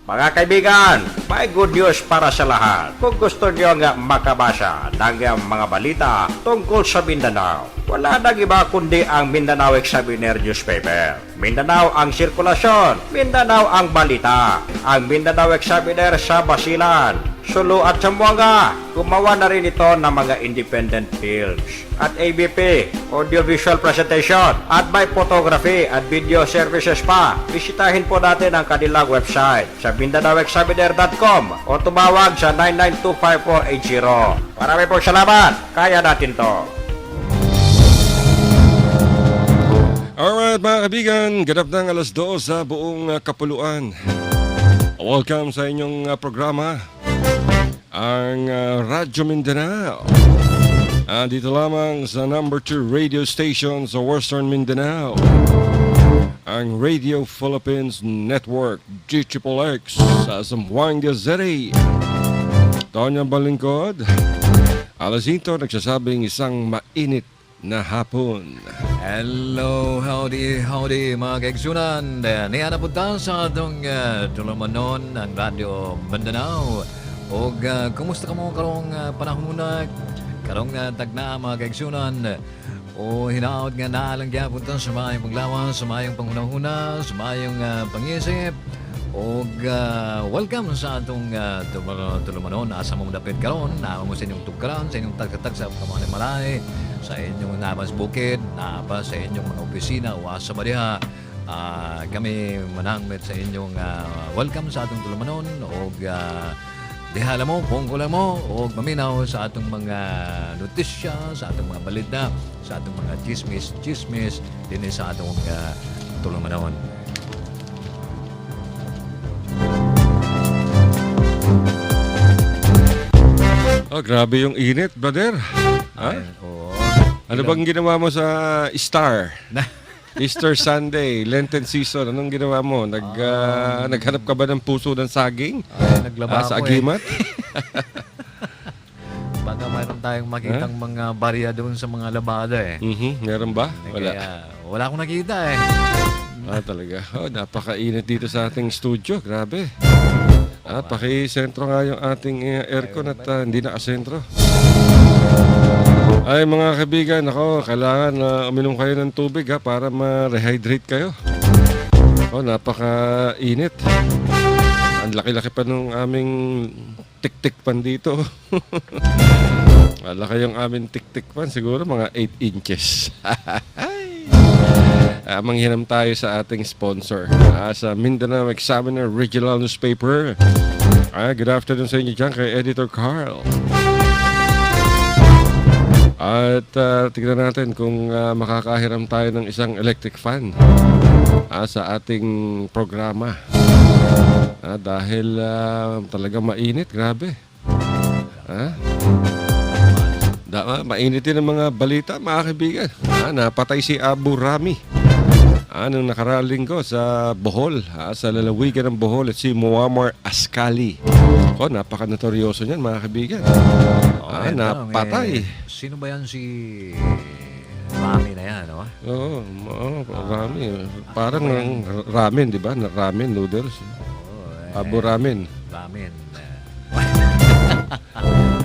Mga kaibigan, may good news para sa lahat. Kung gusto nyo nga makabasa ng mga balita tungkol sa Mindanao, wala nang iba kundi ang Mindanao Examiner newspaper. Mindanao ang sirkulasyon, Mindanao ang balita. Ang Mindanao Examiner sa Basilan, Sulu at Zamboanga. Gumawa na rin ito ng mga independent films at ABP, audiovisual presentation, at may photography at video services pa. Bisitahin po natin ang kanilang website sa MindanaoExaminer.com o tumawag sa 9925480. Marami po salamat. Kaya natin to. Alright mga kaibigan, ganap ng 2:00 sa buong kapuluan. Welcome sa inyong programa, ang Radyo Mindanao. Dito lamang sa number 2 radio station sa Western Mindanao, ang Radio Philippines Network, GXXX sa Zamboanga City. Tonya Balingkod, Alasinto nagsasabing isang mainit na hapon. Hello, howdy mga kaigsunan. Niya na punta sa atong tulumanon ang Radyo Mindanao. O kumusta ka mo karong panahon na karong tagna mga kaigsunan. O hinaot nga naalang kaya punta sa mayong paglawan, sa mayong panghunahuna, sa mayong pangisip. O welcome sa atong tulumanon. Asa mo dapit karon, naamo sa inyong tugkaran, sa inyong tagkatag sa kamanay malay, sa inyong nabas bukid, naba sa inyong mga opisina, uwasa ba diha. Kami manangmet sa inyong welcome sa atong tulumanon. O dihala mo, pungkulan mo, o maminaw sa atong mga notisya, sa atong mga balita, sa atong mga chismis, din sa atong tulumanon. Oh, grabe yung init, brother. Ha? Oo. Ano bang ginawa mo sa Star? Easter Sunday, Lenten season. Anong ginawa mo? Naghanap ka ba ng puso ng saging? Naglaba Sa ako agimat? Baka mayroon tayong makitang mga barya doon sa mga labada Meron ba? Wala. Kaya, wala akong nakita Talaga. Oh, napakainit dito sa ating studio. Grabe. Paki-sentro nga yung ating aircon at hindi nakasentro. Ay mga kaibigan, kailangan uminom kayo ng tubig para ma-rehydrate kayo. Napaka-init. Ang laki-laki pa nung aming tik-tik pan dito. Malaki yung aming tik-tik pan, siguro mga 8 inches. Manghinam tayo sa ating sponsor, sa Mindanao Examiner Regional Newspaper. Good afternoon sa inyo dyan kay Editor Carl. At tignan natin kung makakahiram tayo ng isang electric fan sa ating programa. Dahil talaga mainit, grabe. Mainit din ang mga balita, mga kaibigan. Napatay si Abu Rami nung nakaraling ko sa Bohol, sa lalawigan ng Bohol, at si Muammar Askali. Napaka-notoryoso niyan, mga kaibigan. Napatay. Sino ba yan si Rami na yan, no? Oo, Rami. Parang ramen, di ba? Ramen noodles. Abu Ramen. Ramen.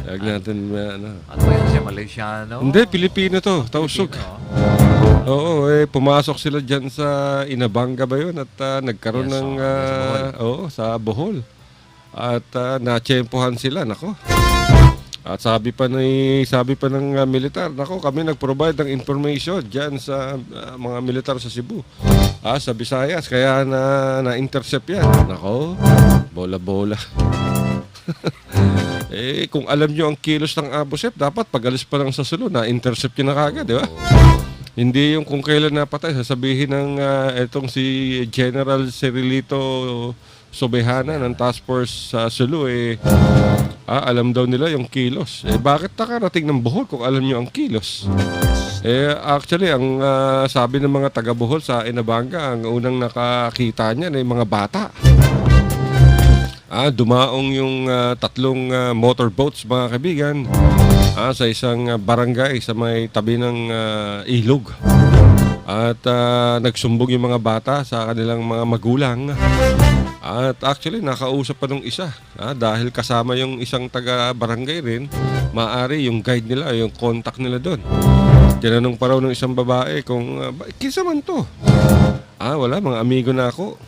Huwag natin, Ano ba yan, si Malaysiano? Hindi, Pilipino to. Tausog. Oo, pumasok sila dyan sa Inabanga ba yun? At nagkaroon ng sa Bohol. At natsyempohan sila, nako. At sabi pa ng militar, nako, kami nag-provide ng information dyan sa mga militar sa Cebu. Sa Visayas, kaya na-intercept yan. Nako, bola-bola. Kung alam nyo ang kilos ng Abusep, dapat pag-alis pa lang sa Sulu, na-intercept yun na kagad, di ba? Hindi yung kung kailan napatay, sasabihin ng etong si General Cirilito Sobehana ng Task Force sa Sulu, alam daw nila yung kilos. Bakit nakarating ng Bohol kung alam nyo ang kilos? Actually, ang sabi ng mga taga-Bohol sa Inabanga, ang unang nakakita niyan ay mga bata. Dumaong yung tatlong motorboats, mga kaibigan, sa isang barangay sa may tabi ng ilog. At nagsumbong yung mga bata sa kanilang mga magulang At actually, nakausap pa nung isa. Dahil kasama yung isang taga-barangay rin, maaari yung guide nila, yung contact nila doon. Tinanong pa raw ng isang babae kung, kinsa man to? Wala, mga amigo na ako.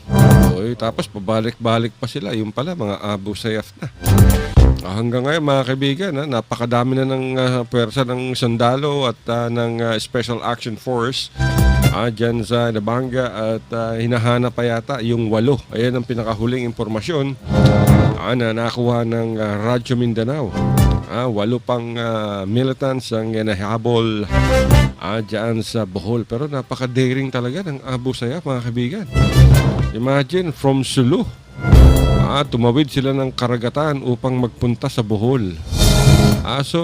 Oy, tapos pabalik-balik pa sila. Yung pala, mga Abu Sayyaf na. Hanggang ngayon mga kaibigan, napakadami na ng puwersa ng sundalo at ng Special Action Force dyan sa Nabanga at hinahanap pa yata yung 8. Ayan ang pinakahuling impormasyon na nakuha ng Radyo Mindanao. 8 pang militants ang nahabol dyan sa Bohol. Pero napaka-daring talaga ng Abu Sayyaf mga kaibigan. Imagine, from Sulu, tumawid sila ng karagatan upang magpunta sa Bohol. So,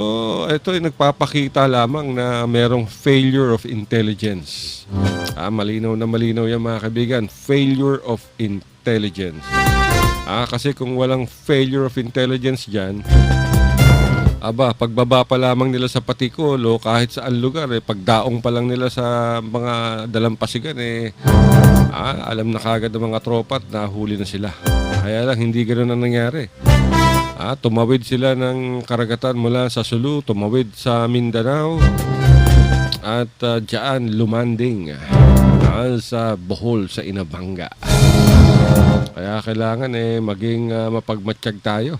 ito ay nagpapakita lamang na merong failure of intelligence. Malinaw na malinaw yan mga kaibigan. Failure of intelligence. Kasi kung walang failure of intelligence dyan, pagbaba pa lamang nila sa Patikol o kahit saan lugar, pagdaong pa lang nila sa mga dalampasigan, alam na kagad ng mga tropa at nahuli na sila. Kaya lang, hindi ganoon ang nangyari. Tumawid sila ng karagatan mula sa Sulu, tumawid sa Mindanao, at diyan lumanding sa Bohol, sa Inabanga. Kaya kailangan maging mapagmatsyag tayo.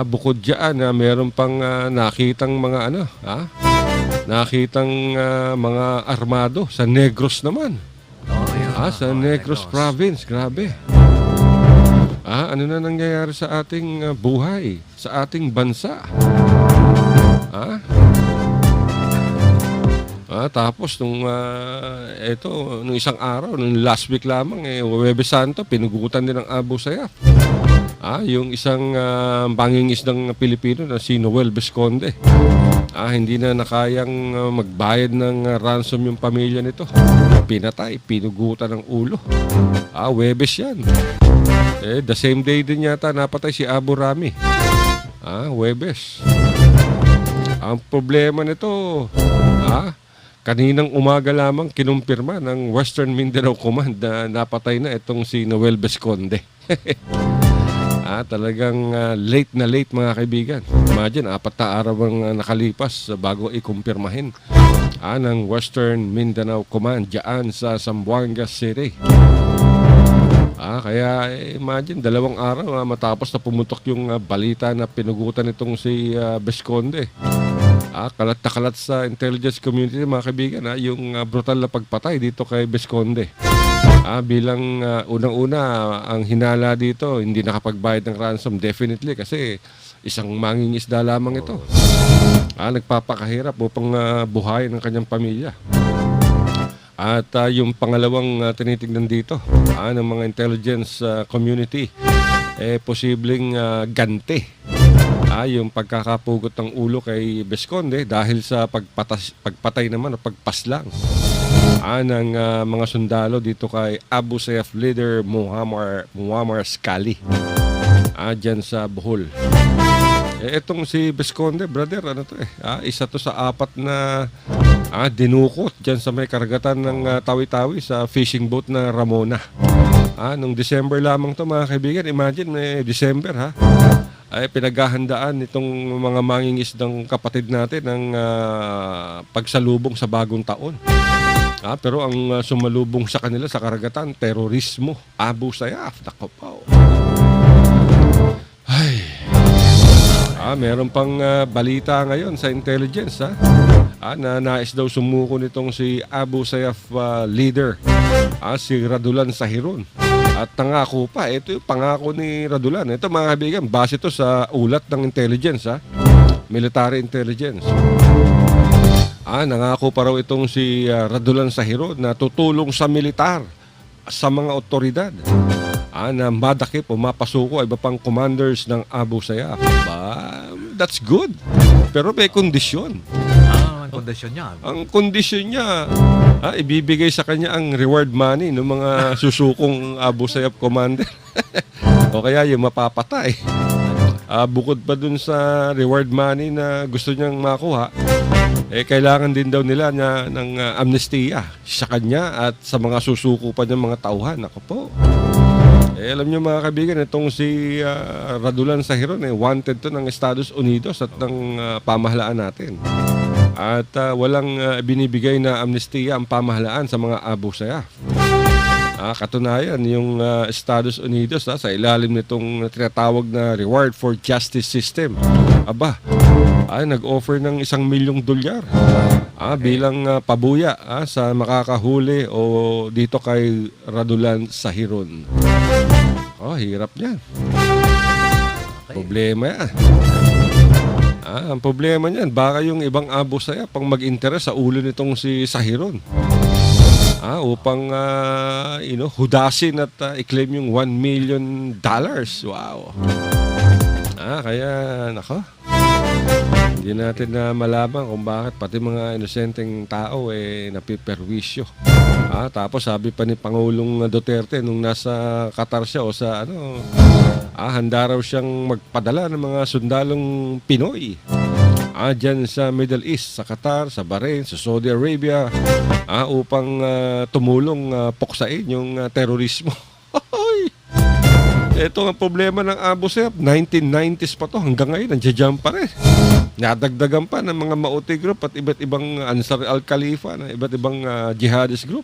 Bukod diyan, meron pang nakitang mga nakitang mga armado sa Negros naman. Sa Negros Province, grabe. Ano na nangyayari sa ating buhay, sa ating bansa? Tapos nung isang araw, nung last week lamang, Huwebes Santo, pinugutan din ng Abu Sayyaf. Yung isang mangingisdang Pilipino na si Noel Visconde. Hindi na nakayang magbayad ng ransom yung pamilya nito. Pinatay, pinugutan ng ulo. Huwebes yan. The same day din yata napatay si Abu Rami. Huwebes. Ang problema nito, kaninang umaga lamang kinumpirma ng Western Mindanao Command na napatay na itong si Noel Visconde. Talagang late na late mga kaibigan. Imagine, 4 na araw ang nakalipas bago ikumpirmahin ng Western Mindanao Command dyan sa Zamboanga City. Kaya imagine, 2 araw matapos na pumutok yung balita na pinugutan itong si Visconde. Kalat na kalat sa intelligence community mga kaibigan yung brutal na pagpatay dito kay Visconde. Bilang unang-una, ang hinala dito, hindi nakapagbayad ng ransom definitely kasi isang mangingisda lamang ito. Nagpapakahirap upang buhayin ang kanyang pamilya. At yung pangalawang tinitignan dito ng mga intelligence community, posibleng ganti yung pagkakapugot ng ulo kay Visconde dahil sa pagpatay naman o pagpaslang ng mga sundalo dito kay Abu Sayyaf leader Muammar Scali dyan sa Bohol. Etong si Visconde, brother, isa to sa 4 na dinukot dyan sa may karagatan ng Tawi-Tawi sa fishing boat na Ramona. Nung December lamang to mga kaibigan. Imagine, December ay pinaghahandaan itong mga mangingisdang kapatid natin ng pagsalubong sa bagong taon. Pero ang sumalubong sa kanila sa karagatan, terorismo. Abu Sayyaf, nako po. Meron pang balita ngayon sa intelligence na nais daw sumuko nitong si Abu Sayyaf leader, si Radulan Sahiron. At nangako pa, ito yung pangako ni Radulan. Ito mga kaibigan, base ito sa ulat ng intelligence, military intelligence. Nangako pa raw itong si Radulan Sahiron na tutulong sa militar, sa mga otoridad, na madakip o mapasuko iba pang commanders ng Abu Sayyaf. That's good. Pero may kondisyon. Ang kondisyon niya? Ang kondisyon niya, ibibigay sa kanya ang reward money ng mga susukong Abu Sayyaf commander. O kaya yung mapapatay. Bukod pa dun sa reward money na gusto niyang makuha, kailangan din daw nila ng amnestiya sa kanya at sa mga susuko pa niyang mga tauhan. Ako po. Alam nyo mga kaibigan, itong si Radulan Sahiron, wanted to ng Estados Unidos at ng pamahalaan natin. At walang binibigay na amnestiya ang pamahalaan sa mga Abu Sayyaf. Katunayan, yung Estados Unidos sa ilalim nitong tinatawag na Reward for Justice System. Nag-offer ng $1 milyong bilang pabuya sa makakahuli o dito kay Radulan Sahiron. Hirap niyan. Problema yan. Ang problema niyan, baka yung ibang Abu Sayyaf pang mag-interes sa ulo nitong si Sahiron. Upang hudasin at i-claim yung $1 million. Wow. Kaya nako. Hindi natin na malaman kung bakit pati mga inosenteng tao napiperwisyo. Tapos sabi pa ni Pangulong Duterte nung nasa Qatar siya o sa handa raw siyang magpadala ng mga sundalong Pinoy. Dyan sa Middle East, sa Qatar, sa Bahrain, sa Saudi Arabia, upang tumulong puksain yung terorismo. Ito ang problema ng Abu Sayyaf. 1990s pa to, hanggang ngayon, nandiyan pa rin. Nadagdagan pa ng mga Mauti group at iba't ibang Ansar al-Khalifa, iba't ibang jihadist group.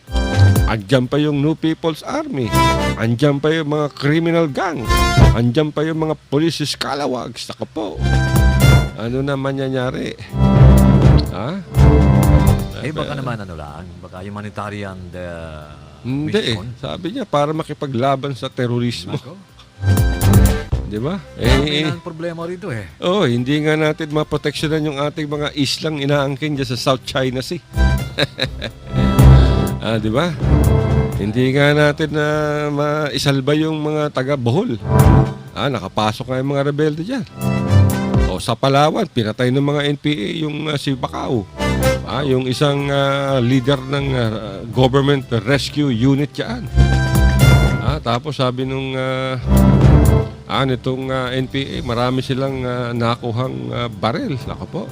Andiyan pa yung New People's Army. Andiyan pa yung mga criminal gang. Andiyan pa yung mga police scalawags. Saka po. Ano na mangyayari? Baka naman baka humanitarian Hindi mission. Sabi niya para makipaglaban sa terorismo. Di ba? Ang problema rito Hindi nga natin maproteksyonan yung ating mga islang inaangkin dyan sa South China Sea. Di ba? Hindi nga natin na maisalba yung mga taga Bohol. Nakapasok nga yung mga rebelde dyan. Sa Palawan, pinatay ng mga NPA yung si Bacau. Yung isang leader ng government rescue unit dyan. Tapos sabi nung nitong NPA, marami silang nakuhang baril. Nako po.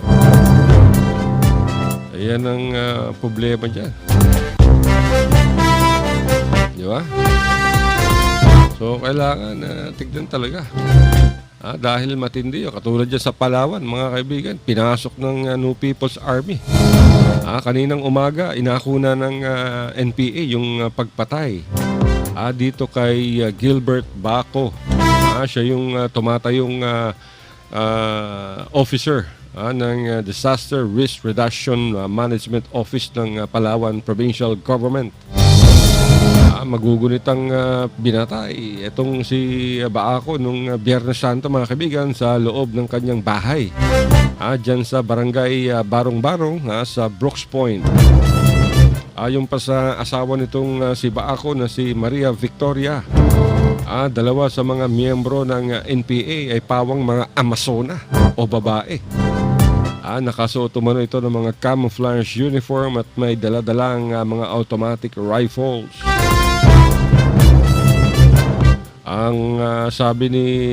Ayan ang problema dyan. Di ba? So, kailangan tignan talaga. Dahil matindi katulad dyan sa Palawan, mga kaibigan, pinasok ng New People's Army. Kaninang umaga, inakuna ng NPA yung pagpatay dito kay Gilbert Baco. Siya yung tumatayong officer ng Disaster Risk Reduction Management Office ng Palawan Provincial Government. Magugunit ang binatay itong si Baco nung Biyernes Santo, mga kaibigan, sa loob ng kanyang bahay dyan sa barangay Barong-Barong sa Brooks Point. Yung pa sa asawa nitong si Baco na si Maria Victoria, dalawa sa mga miyembro ng NPA ay pawang mga Amazona o babae. Nakasuot umano ito ng mga camouflage uniform at may daladalang mga automatic rifles. Ang sabi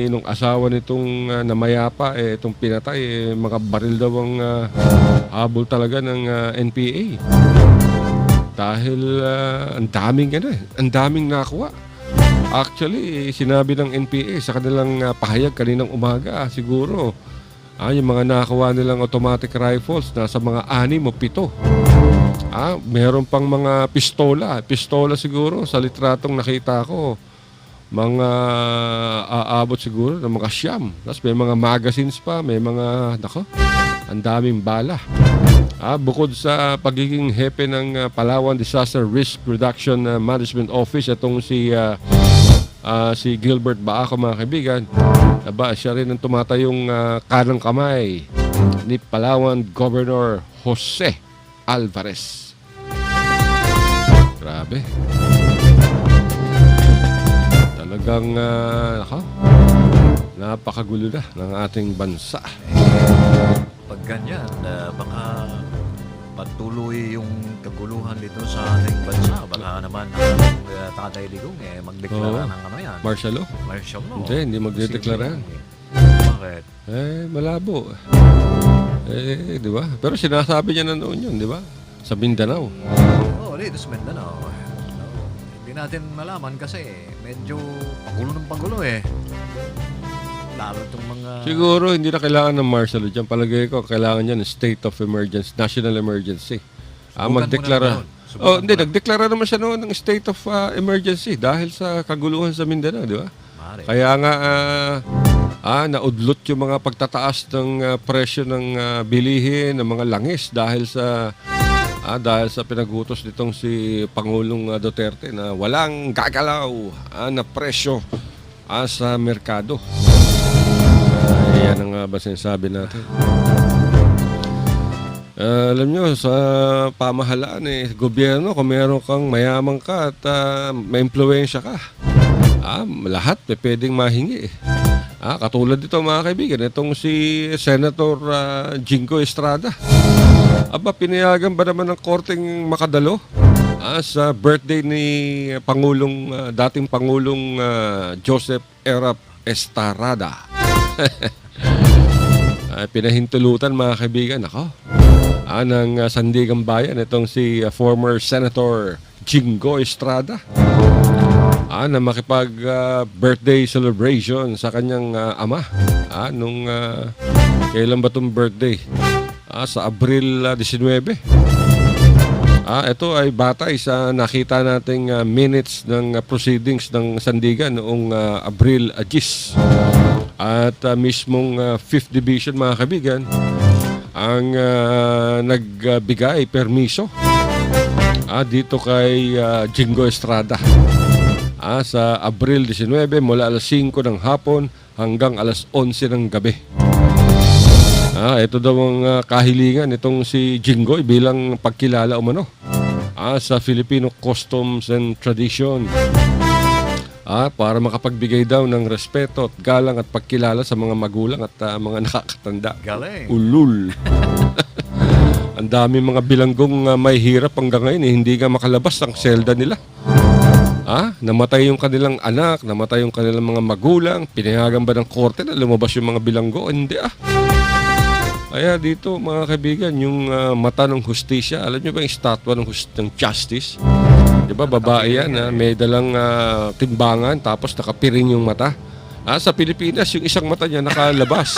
nung asawa nitong namayapa, itong pinatay, mga baril daw ang habol talaga ng NPA. Dahil ang daming nakuha. Actually, sinabi ng NPA sa kanilang pahayag kaninang umaga, siguro, yung mga nakuha nilang automatic rifles nasa mga 6 o 7. Meron pang mga pistola. Pistola siguro, sa litratong nakita ko, mga aabot siguro ng mga 9. Tapos may mga magazines pa, may mga, ang daming bala. Bukod sa pagiging hepe ng Palawan Disaster Risk Reduction Management Office, itong si Gilbert Baco, mga kaibigan, siya rin ang tumatayong kanang kamay ni Palawan Governor Jose Alvarez. Grabe. Talagang napakagulo na ng ating bansa. Pag ganyan, baka patuloy yung kaguluhan dito sa ating bansa. Baka naman ang Tatay Digong magdeklara ng yan. Martial law? Martial law. Hindi magdedeklara yan. Bakit? Malabo. Di ba? Pero sinasabi niya na noon yun, di ba? Sa Mindanao. Dito sa Mindanao. Hindi Hindi natin malaman kasi medyo pagulo ng pagulo eh. Lalo itong mga... Siguro hindi na kailangan ng martial law dyan. Palagay ko, kailangan yan ng state of emergency, national emergency. Subukan Magdeklara. mo na noon. Subukan Hindi, mo na. nagdeklara naman siya noon ng state of emergency dahil sa kaguluhan sa Mindanao, di ba? Maaari. Kaya nga, naudlot yung mga pagtataas ng presyo ng bilihin, ng mga langis dahil sa pinagutos nitong si Pangulong Duterte na walang gagalaw na presyo sa merkado. Yan ang ba sinasabi natin. Alam nyo, sa pamahalaan gobyerno, kung meron kang mayaman ka at may impluwensya ka, lahat pwedeng mahingi. Katulad dito mga kaibigan, itong si Senator Jingo Estrada. Pinayagan ba naman ng korteng makadalo sa birthday ni dating Pangulong Joseph Erap Estrada? Pinahintulutan mga kaibigan ng Sandigan Bayan itong si former Senator Jingo Estrada na makipag birthday celebration sa kanyang ama nung kailan ba itong birthday? Sa Abril 19. Ito ay batay sa nakita nating minutes ng proceedings ng Sandigan noong Abril 10. At mismong 5th Division mga kaibigan ang nagbigay permiso dito kay Jingo Estrada sa Abril 19 mula alas 5 ng hapon hanggang alas 11 ng gabi. Ito daw ang kahilingan itong si Jingo bilang pagkilala umano sa Filipino Customs and Tradition. Para makapagbigay daw ng respeto at galang at pagkilala sa mga magulang at mga nakakatanda. Galing. Ulul. Ang dami mga bilanggong may hirap hanggang ngayon hindi nga makalabas ang selda nila. Namatay yung kanilang anak, namatay yung kanilang mga magulang, pinayagan ba ng korte na lumabas yung mga bilanggo? Hindi Kaya dito mga kaibigan, yung mata ng hustisya, alam nyo ba yung statwa ng justice? Diba babae yan, may dalang timbangan tapos nakapiring yung mata. Sa Pilipinas, yung isang mata niya nakalabas.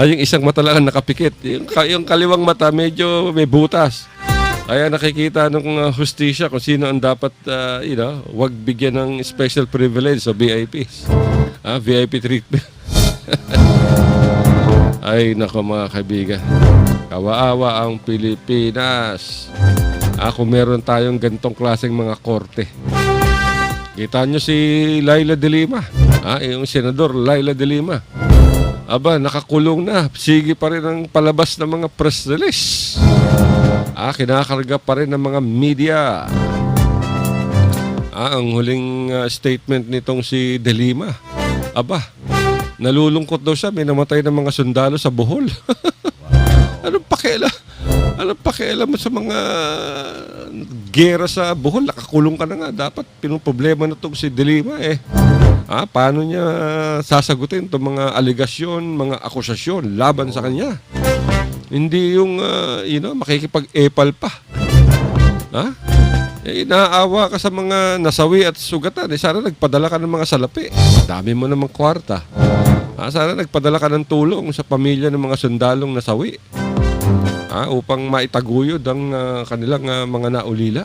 Yung isang mata lang ang nakapikit. Yung kaliwang mata medyo may butas. Kaya nakikita ng hustisya kung sino ang dapat, wag bigyan ng special privilege o VIPs. VIP treatment. Ay, nako mga kaibigan. Kawaawa ang Pilipinas. Kung meron tayong ganitong klaseng mga korte. Kita nyo si Laila de Lima. Yung senador Laila de Lima. Nakakulong na. Sige pa rin ang palabas ng mga press release. Kinakarga pa rin ng mga media. Ang huling statement nitong si de Lima. Nalulungkot daw siya, may namatay ng mga sundalo sa Bohol. Anong pakialam mo sa mga gera sa Bohol? Nakakulong ka na nga. Dapat pinuproblema na itong si De Lima paano niya sasagutin itong mga aligasyon, mga akusasyon laban sa kanya? Hindi yung, makikipag-epal pa. Inaawa ka sa mga nasawi at sugatan. Sana nagpadala ka ng mga salapi. Dami mo namang kwarta. Sana nagpadala ka ng tulong sa pamilya ng mga sundalong nasawi. Upang maitaguyod ang kanilang mga naulila.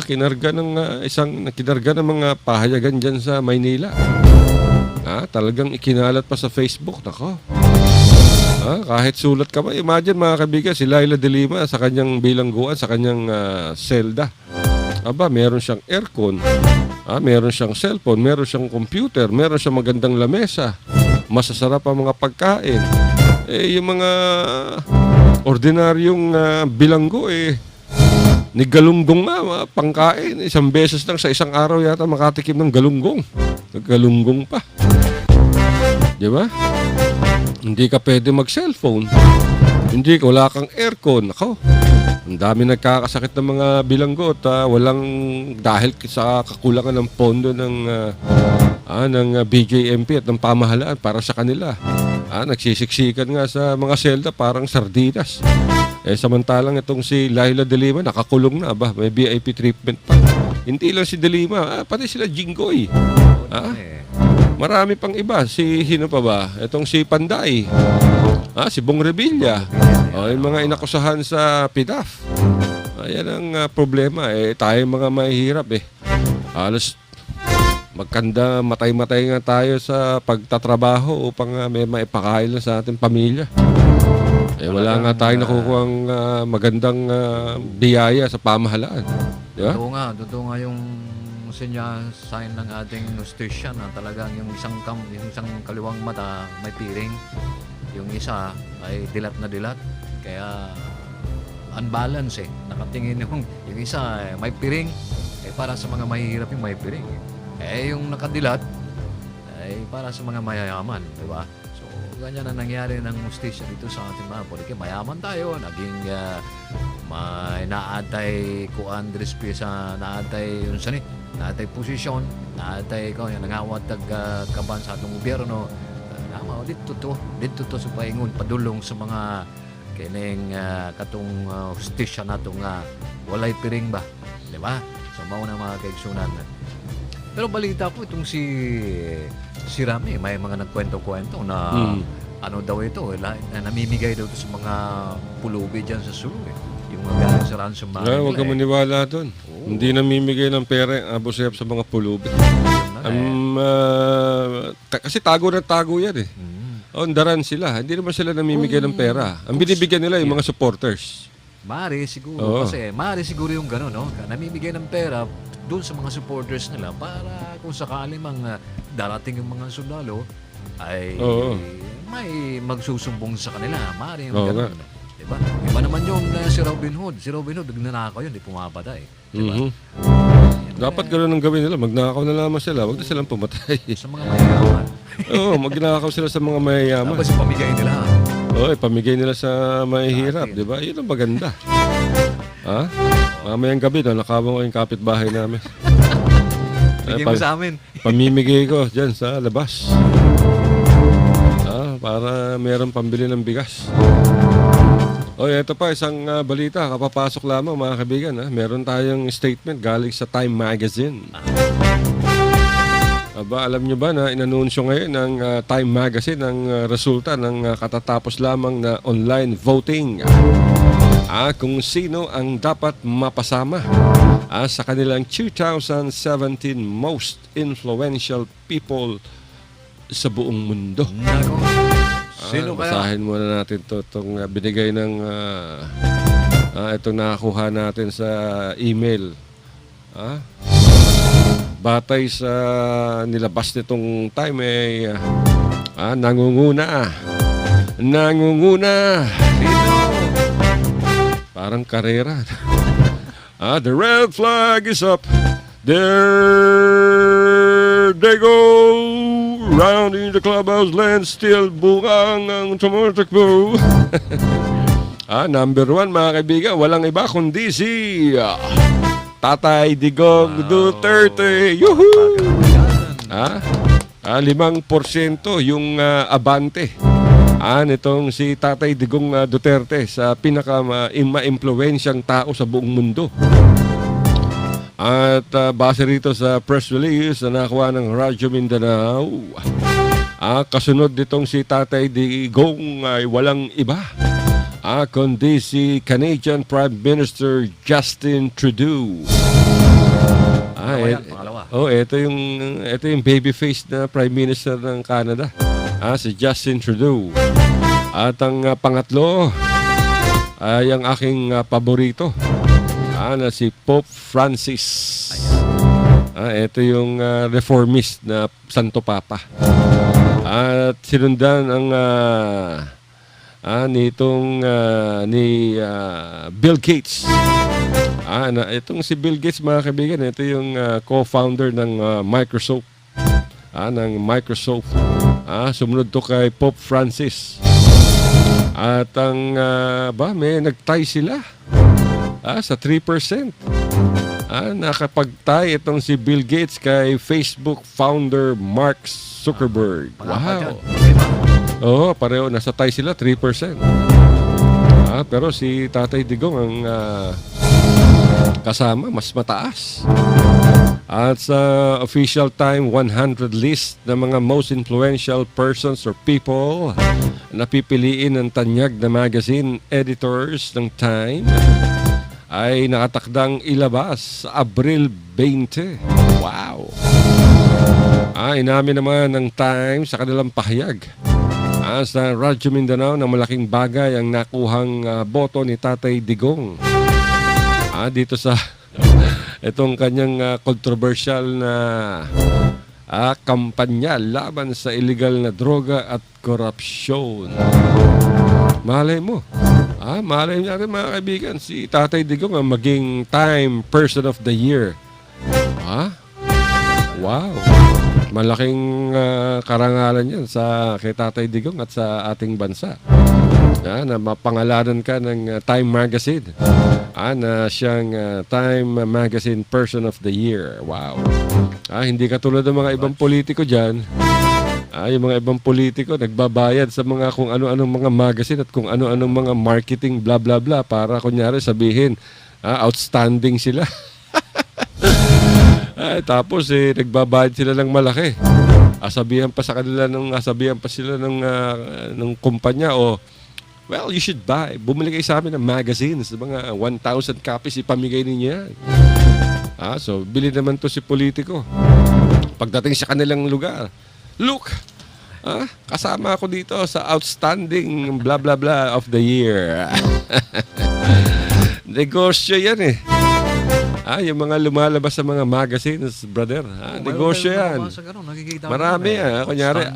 Kinarga ng mga pahayagan dyan sa Maynila. Talagang ikinalat pa sa Facebook. Nako. Kahit sulat ka ba, imagine mga kaibigan, si Laila de Lima sa kanyang bilangguan, sa kanyang selda. Meron siyang aircon, meron siyang cellphone, meron siyang computer, meron siyang magandang lamesa, masasarap ang mga pagkain. Yung mga ordinaryong bilanggo, ni galunggong nga, pangkain. Isang beses lang sa isang araw yata makatikim ng galunggong. Galunggong pa. Di ba? Hindi ka pwede mag-cellphone. Wala kang aircon. Ako, ang dami nagkakasakit ng mga bilanggo at walang dahil sa kakulangan ng pondo ng BJMP at ng pamahalaan para sa kanila. Nagsisiksikan nga sa mga selda parang sardinas. Samantalang itong si Laila De Lima, nakakulong na ba? May VIP treatment pa. Hindi lang si De Lima, pati sila Jinggoy. Marami pang iba. Si Hino pa ba? Itong si Panday. Si Bong Revilla. Yung mga inakusahan sa PDAF. Yan ang problema. Tayo mga mahihirap Halos magkanda matay-matay nga tayo sa pagtatrabaho upang may maipakain lang sa ating pamilya. Wala nga tayong nakukuhang magandang biyaya sa pamahalaan. Di ba? Totoo nga yung sign ng ating justisya na talagang yung isang kaliwang mata may piring, yung isa ay dilat na dilat, kaya unbalance nakatingin yung isa may piring, para sa mga mahihirap yung may piring, yung nakadilat ay para sa mga mayayaman, di ba? So ganyan na nangyari ng justisya dito sa ating mga politiko. Mayaman tayo, naging may naatay kuan drespi sa naatay yung sanit, naatay posisyon, naatay ko yung nangawatag kaban sa atong gobyerno. Dito to sa paingon padulong sa mga kining katong justisya nato nga walay piring ba, di ba? So mao na mga kaigsunan. Pero balita ko itong si Rami, may mga nagkwento-kwento na ano daw ito, namimigay daw ito sa mga pulubi dyan sa Sulu yung mga galing sa ransom bahay. Huwag ka maniwala doon. Hindi namimigay ng pera ang Abu Sayyaf sa mga pulubi. Kasi tago na tago yan Ondaran sila. Hindi naman sila namimigay ng pera. Ang binibigyan nila yung mga supporters. Mari siguro. Kasi mari siguro yung gano'n, no? Namimigay ng pera doon sa mga supporters nila para kung sakali mang darating yung mga sundalo ay may magsusumbong sa kanila. Mari yung gano'n. Diba? Iba naman yung si Robin Hood. Si Robin Hood, nagnanakaw yun, di pumapatay. Diba? Dapat gano'n ang gawin nila. Magnakaw na lamang sila. Huwag na silang pumatay. Sa mga mayayaman. Magnakaw sila sa mga mayayaman. Tapos pamigay nila. Pamigay nila sa mahihirap. Diba? Yun ang maganda. Mamayang gabi, nakawang ko yung kapitbahay namin. Bigay mo sa amin. Pamimigay ko dyan sa labas. Para meron pambili ng bigas. Ito pa, isang balita. Kapapasok lamang mga kaibigan. Meron tayong statement galing sa Time Magazine. Alam nyo ba na inanunsyo ngayon ng Time Magazine ang resulta ng katatapos lamang na online voting? Kung sino ang dapat mapasama sa kanilang 2017 most influential people sa buong mundo. Sino kaya? Basahin muna natin itong binigay ng itong nakakuha natin sa email. Batay sa nilabas nitong Time nangunguna. Parang karera. The red flag is up. There they go. Round in the clubhouse land, still bungang ang tumatakbo. Number 1 mga kaibigan, walang iba kundi si Tatay Digong Duterte. Yuhu! 5% yung abante. Nitong si Tatay Digong Duterte sa pinaka-ma-impluwensyang tao sa buong mundo. At base rito sa press release na nakuha ng Radyo Mindanao, kasunod nitong si Tatay Digong ay walang iba kundi si Canadian Prime Minister Justin Trudeau. Ito yung babyface na Prime Minister ng Canada, si Justin Trudeau. At ang pangatlo ay ang aking paborito, na si Pope Francis. Ito yung reformist na Santo Papa. At sinundan ang ni Bill Gates. Itong si Bill Gates mga kaibigan, ito yung co-founder ng Microsoft. Sumunod to kay Pope Francis. At ang may nagtay sila sa 3%. Nakapagtay itong si Bill Gates kay Facebook founder Mark Zuckerberg. Wow. Pareho, nasa tay sila 3%. Pero si Tatay Digong ang kasama, mas mataas. At sa official Time 100 list ng mga most influential persons or people na pipiliin ng tanyag na magazine editors ng Time ay nakatakdang ilabas sa Abril 20. Wow! Inamin naman ng Time sa kanilang pahayag sa Radyo Mindanao na malaking bagay ang nakuhang boto ni Tatay Digong dito sa itong kanyang controversial na kampanya laban sa illegal na droga at korupsyon. Malay mo. Malay natin mga kaibigan, si Tatay Digong ang maging Time Person of the Year. Wow. Malaking karangalan yan kay Tatay Digong at sa ating bansa. Na mapangalanan ka ng Time Magazine. Na siyang Time Magazine Person of the Year. Wow. Hindi katulad ng mga ibang politiko dyan. Yung mga ibang politiko nagbabayad sa mga kung ano-anong mga magazine at kung ano-anong mga marketing bla bla bla para kunyari sabihin outstanding sila. Tapos nagbabayad sila ng malaki. Asabihan pa sila ng kumpanya well, you should buy. Bumili kayo sa amin ng magazines, mga 1,000 copies ipamigay ninyo yan. So bili naman to si politiko. Pagdating sa kanilang lugar, look, kasama ako dito sa outstanding blah blah blah of the year. Negosyo yan yung mga lumalabas sa mga magazines, brother. Negosyo yan. Marami kunyari.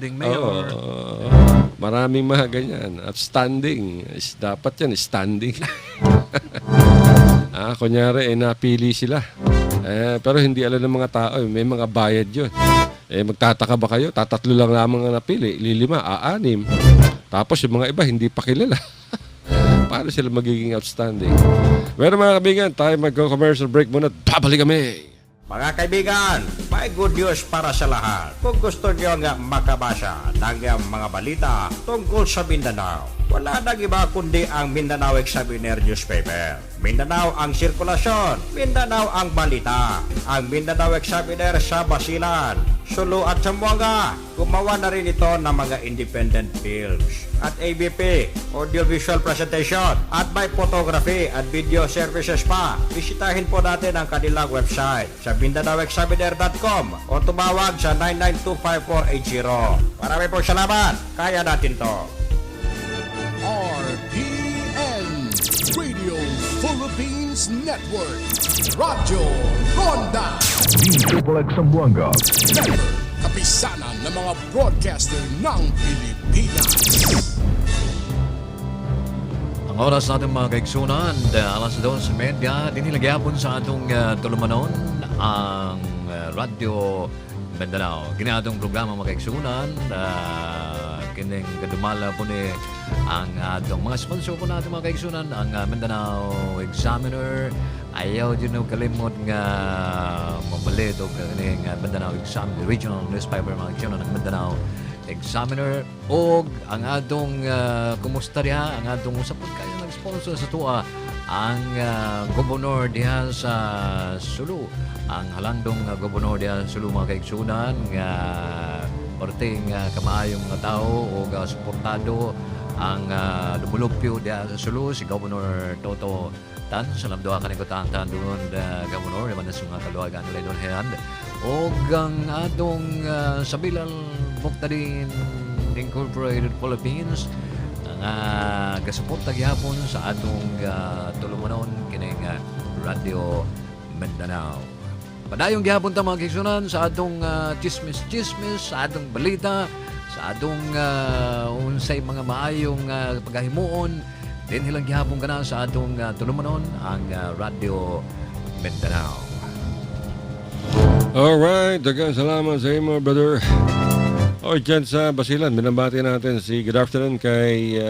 Maraming mga ganyan. Outstanding. Dapat yan, standing. Kunyari, napili sila. Pero hindi alam ng mga tao, may mga bayad yun. Magtataka ba kayo? Tatatlo lang lamang ang napili. 5, 6. Tapos yung mga iba, hindi pa kilala. Paano sila magiging outstanding? Pero mga kaibigan, tayo mag-commercial break muna at babalik kami. Mga kaibigan, may good news para sa lahat. Kung gusto nyo nga makabasa ng mga balita tungkol sa Mindanao, wala nang iba kundi ang Mindanao Examiner newspaper. Mindanao ang sirkulasyon, Mindanao ang balita. Ang Mindanao Examiner sa Basilan, Sulu at Zamboanga. Gumawa na rin ito ng mga independent films at ABP, audiovisual presentation, at may photography at video services pa. Bisitahin po natin ang kanilang website sa MindanaoExaminer.com o tumawag sa 9925480. Marami po salamat. Kaya natin to. RPN Radio Philippines Network Radyo Ronda Triple X Zamboanga. Member Kapisanan ng mga broadcaster ng Pilipinas. Ang oras natin mga kaigsunan, alas 12:30, dinilagyapon sa atong tulumanon ang Radyo Mindanao. Ginatong programa mga kaigsunan, kining kadumala po ni ang atong mga sponsor po natin mga kaigsunan, ang Mindanao Examiner. Ayaw din kalimot nga mabalit o kining Mindanao Examiner, regional newspaper mga kaigsunan ng Mindanao Examiner, o ang atong kumusta diha, ang atong usapon kayo nag-sponsor sa tuwa, ang gobernador diha sa Sulu, ang halandong gobernador diha sa Sulu mga kaigsunan, nga porting kamaayong mga tao o suportado ang lumulupyo diha sa Sulu, si Gobernador Toto Tan. Salam doa kaning kutantan doon Gobernador naman sa mga kaluwagan nila doon hand, o ang atong Sabilal Muktadin Incorporated Philippines nga gasuporta gyapon sa atong tulumanon kining Radio Mindanao. Padayong gyapon ta mga kaigsunan sa atong chismis-chismis, sa atong balita, sa atong unsay mga maayong paghahimuon. Din hilang gyapon kana sa atong tulumanon ang Radio Mindanao. Alright, daghang salamat sa imo, brother. Dyan sa Basilan, binabati natin si good afternoon kay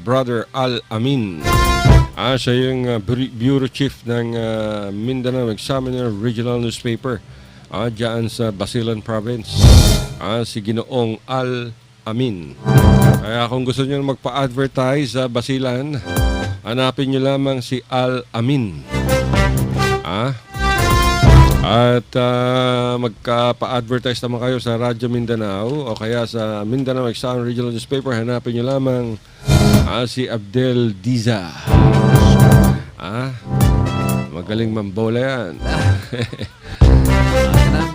Brother Al Amin. Siya yung Bureau Chief ng Mindanao Examiner Regional Newspaper dyan sa Basilan Province. Si Ginoong Al Amin. Kaya kung gusto nyo magpa-advertise sa Basilan, Hanapin nyo lamang si Al-Amin. At magka-pa-advertise naman kayo sa Radyo Mindanao o kaya sa Mindanao Exxon Regional Newspaper. Hanapin nyo lamang si Abdel Diza. Magaling mambola yan.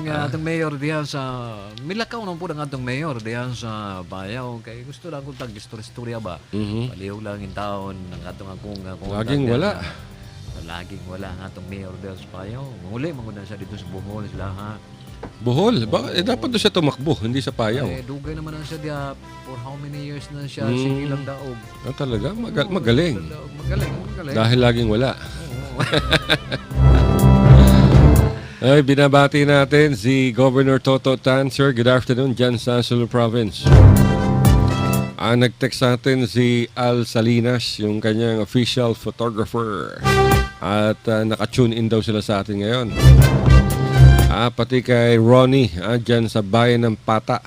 Atong mayor diyan sa Milakaw nang po ang atong mayor diyan sa Bayaw kay gusto lang kung tag-istorya ba. Paliw lang in taon ng atong akong Laging wala. Laging wala ang atong mayor diyan sa Bayaw. Muli mangunan siya dito sa Bohol sila ha. Bohol? Dapat doon siya tumakbo, hindi sa Payaw. Dugay naman na siya diya for how many years na siya sige lang daog. Talaga? Magaling. Magaling. Dahil laging wala. Ay, binabati natin si Governor Toto Tan. Sir, good afternoon dyan sa Sulu Province. Nag-text sa atin si Al Salinas, yung kanyang official photographer. At naka-tune in daw sila sa atin ngayon. Pati kay Ronnie, dyan sa bayan ng Pata.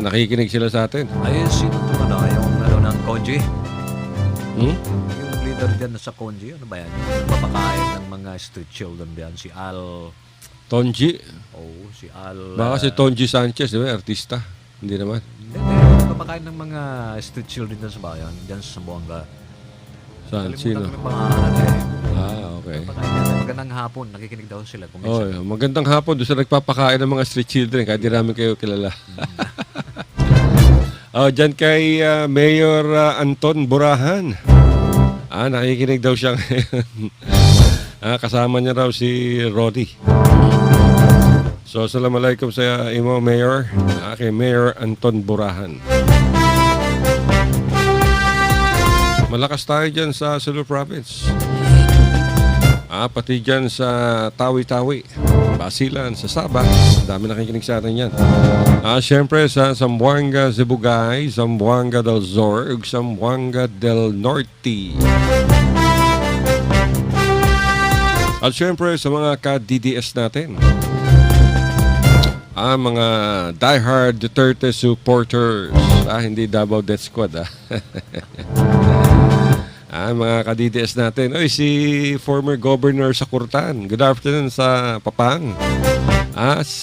Nakikinig sila sa atin. Ayun, sino ito ba na? Yung ng Konji? Hmm? Yung leader dyan sa Konji, ano ba yan? Yung papakain ng mga street children dyan, si Al... Tonji? Oh, si Al... Baka si Tonji Sanchez, di ba? Artista. Hindi naman. Hindi, papakain ng mga street children dyan sa bayan, dyan sa Zamboanga. Saan? Sino? Kalimutan ko ng pangalan eh. Okay. Papakain natin, magandang hapon, nakikinig daw sila. Kung Oh, magandang hapon doon sa nagpapakain ng mga street children. Kahit di namin kayo kilala. Dyan kay Mayor Anton Burahan. Nakikinig daw siya ngayon. Kasama niya raw si Roddy. So, assalamualaikum sa imo, Mayor. Kay Mayor Anton Burahan. Malakas tayo dyan sa Sulu Province. Pati dyan sa Tawi-Tawi, Basilan, sa Sabah. Dami nakikinig sa atin yan. Siyempre sa Zamboanga, Zibugay, Zamboanga del Zor, ug Zamboanga del Norte. At siyempre sa mga ka-DDS natin. Mga diehard Duterte supporters. Hindi Davao Death Squad. Mga ka-DDS natin. Oy, si former governor sa Kurtan. Good afternoon sa Papang.